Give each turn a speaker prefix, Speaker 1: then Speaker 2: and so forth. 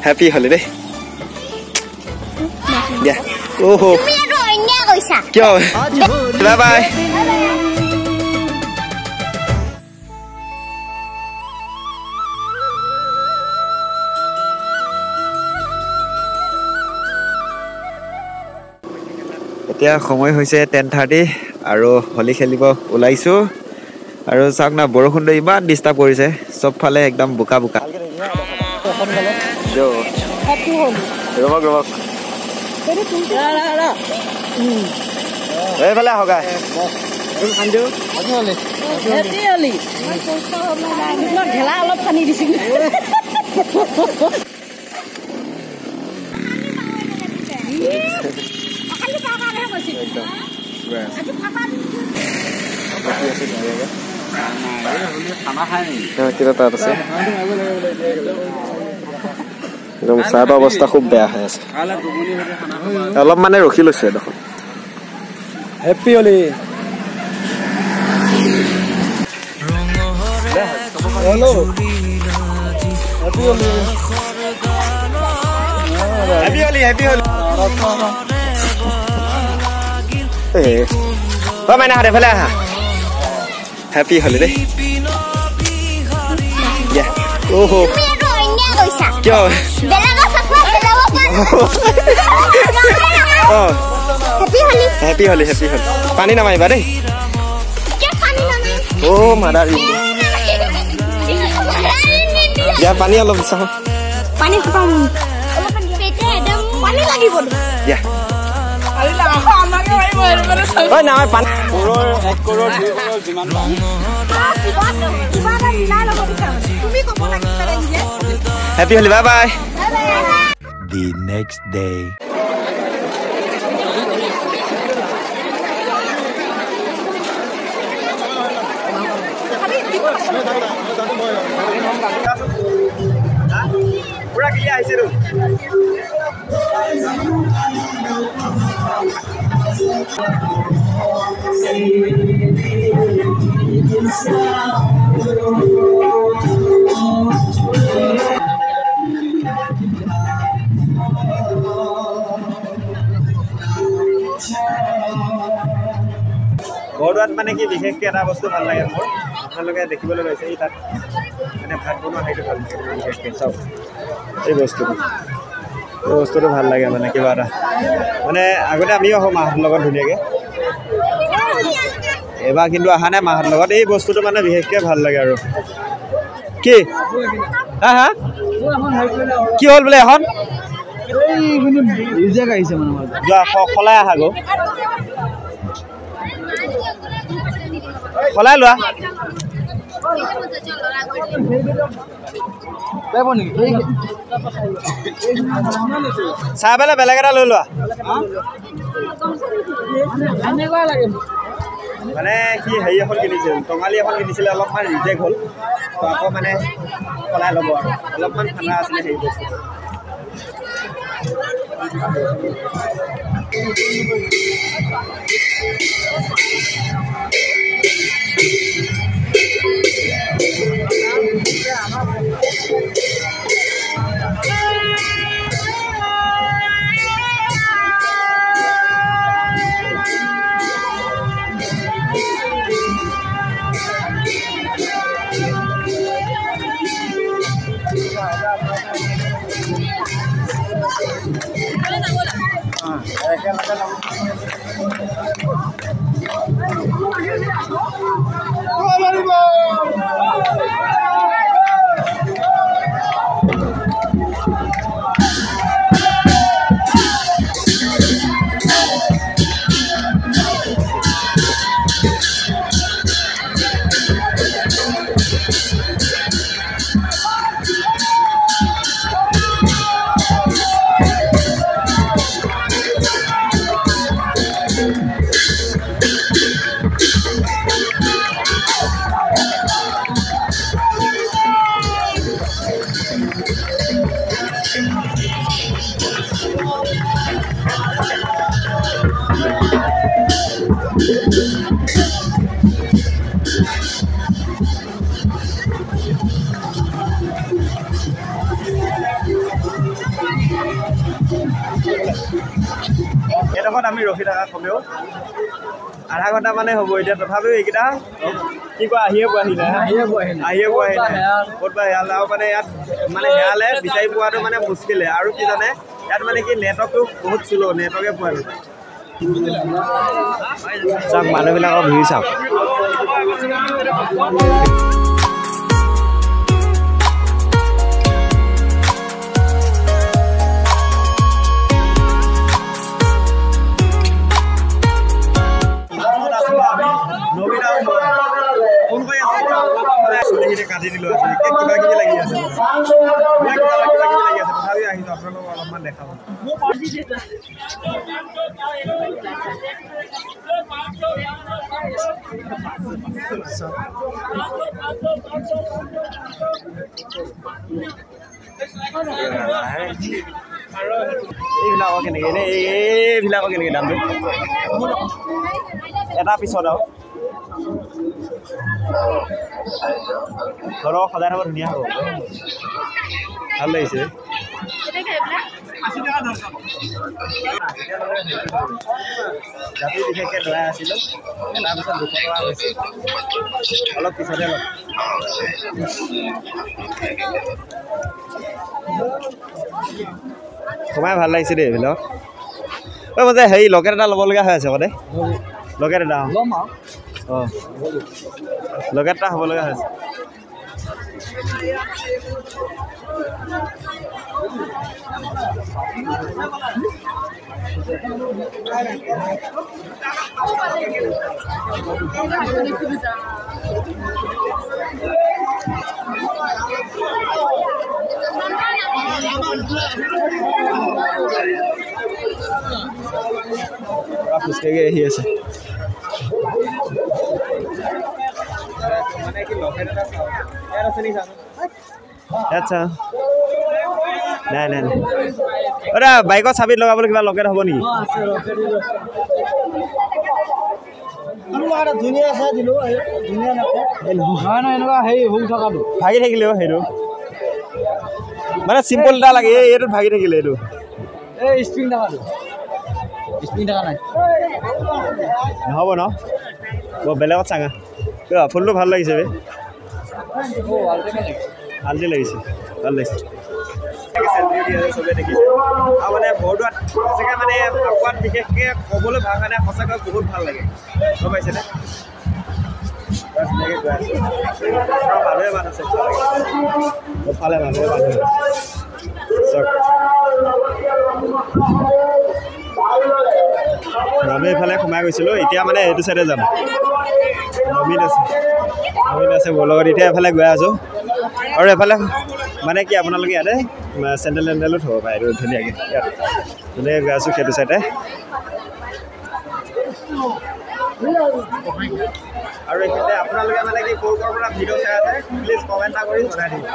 Speaker 1: Happy holiday দিয়া ওহো
Speaker 2: তুমি আৰু অন্যায় কৈছা
Speaker 1: কিয় বাই বাই এতিয়া সময় হৈছে 10:30 আৰু হলি খেলিব ওলাইছো আৰু চাওক না বৰষুণটো ইমান ডিস্টাৰ্ব কৰিছে সবফালে একদম বোকা বোকা এইফালে হগা
Speaker 2: ঢেলা অলপ পানী দিছিল
Speaker 1: চাহৰ অৱস্থা খুব বেয়া হৈ আছে অলপ মানে ৰখি লৈছে দেখোন হেপী হলি হেল্ল' হেপী হলি হেপী হলি হেপী হলি মাইনা হাত এফালে আহা হেপী হলিডে ওহো কিয় হেপী হলি হেপী হলি পানী নামাৰিবা দেই অ মাদাৰ দিয়া পানী অলপ বিচাৰ
Speaker 2: পানী লাগিব
Speaker 1: দিয়া Happy holi, bye bye. The next day. Pura clear aise ro. বড়োৱাত মানে কি বিশেষকৈ এটা বস্তু ভাল লাগে মোৰ আপোনালোকে দেখিবলৈ পাইছে এই তাত মানে ভাত বনোৱা সেইটো ভাল লাগে বিশেষকৈ চাওক এই বস্তুটো ভাল লাগে মানে কিবা এটা মানে আগতে আমিও আহোঁ মাহঁতৰ লগত ধুনীয়াকৈ এবাৰ কিন্তু অহা নাই মাহঁতৰ লগত এই বস্তুটো মানে বিশেষকৈ ভাল লাগে আৰু কি হা হা কি হ'ল বোলে এখন আহিছে মানে সলাই আহা গো সলাই লোৱা চাহ পেলাই বেলেগ এটা লৈ লোৱা মানে সি হেৰি এখন কিনিছিল টঙালি এখন কিনিছিলে অলপমান ৰিজেক্ট হ'ল তো আকৌ মানে সলাই ল'ব আৰু অলপমান ঠাণ্ডা আছিলে সেই বস্তু এডোখৰত আমি ৰখি থকা কমেও আধা ঘণ্টা মানে হ'ব এতিয়া তথাপিও এইকেইটা কি কয় আহিয়ে পোৱাহি নাই ক'তবা হেৰালে আৰু মানে ইয়াত মানে হেৰালে বিচাৰি পোৱাটো মানে মুস্কিলে আৰু কি জানে ইয়াত মানে কি নেটৱৰ্কটো বহুত শ্ল' নেটৱৰ্কে পোৱা নাযায় চাওক মানুহবিলাকৰ ভিৰ চাওক কাটি দিলো কিবা কিবি লাগি আছে তথাপি আহিছো আপোনালোকক অলপমান দেখাব এইবিলাকৰ কেনেকৈ এনে এইবিলাকৰ কেনেকৈ দামটো এটা পিছত আৰু ঘৰৰ সদায় থ'ব ধুনীয়া হ'ব ভাল লাগিছে ৰাতি বিশেষকৈ ধৰাই আছিলোঁ এটাৰ পিছত 200 টকা হৈছে অলপ পিছতে অলপ সোমাই ভাল লাগিছে দেই এইবিলাক ঐ মই যে হেৰি লকেট এটা ল'বলগীয়া হৈ আছে আকৌ দেই লকেট এটা অঁ লকেট এটা হ'ব লগা হৈছে খোজকাঢ়ি আহি আছে আচ্ছা নাই নাই নাই অ' বাইকত চাবিত লগাবলৈ কিবা লকেট হ'ব নেকি ভাগি থাকিলে সেইটো মানে চিম্পল এটা লাগে এইটোত ভাগি থাকিলে এইটো নহ'ব ন বেলেগত চাঙা ফুলটো ভাল লাগিছে ভালটি লাগিছে ভাল লাগিছে চবেই দেখিছে আৰু মানে বৰদোৱাত সঁচাকৈ মানে ফাকুৱাত বিশেষকৈ ক'বলৈ ভাষা নাই সঁচাকৈ বহুত ভাল লাগে গম পাইছেনে মানুহে মানুহ আছে ফালে মানুহে মানুহ আমি এইফালে সোমাই গৈছিলোঁ এতিয়া মানে এইটো চাইডে যাম নবীন আছে মোৰ লগত এতিয়া এফালে গৈ আছোঁ আৰু এফালে মানে কি আপোনালোকে ইয়াতে চেণ্ডেল টেণ্ডেলো থ'ব পাৰে এইটো ধুনীয়াকৈ ইয়াত ধুনীয়াকৈ গৈ আছোঁ সেইটো চাইডে আৰু এইখিনিতে আপোনালোকে মানে কি ক'ৰ পৰা ভিডিঅ' চাই আছে প্লিজ কমেণ্ট এটা কৰি জনাই দিব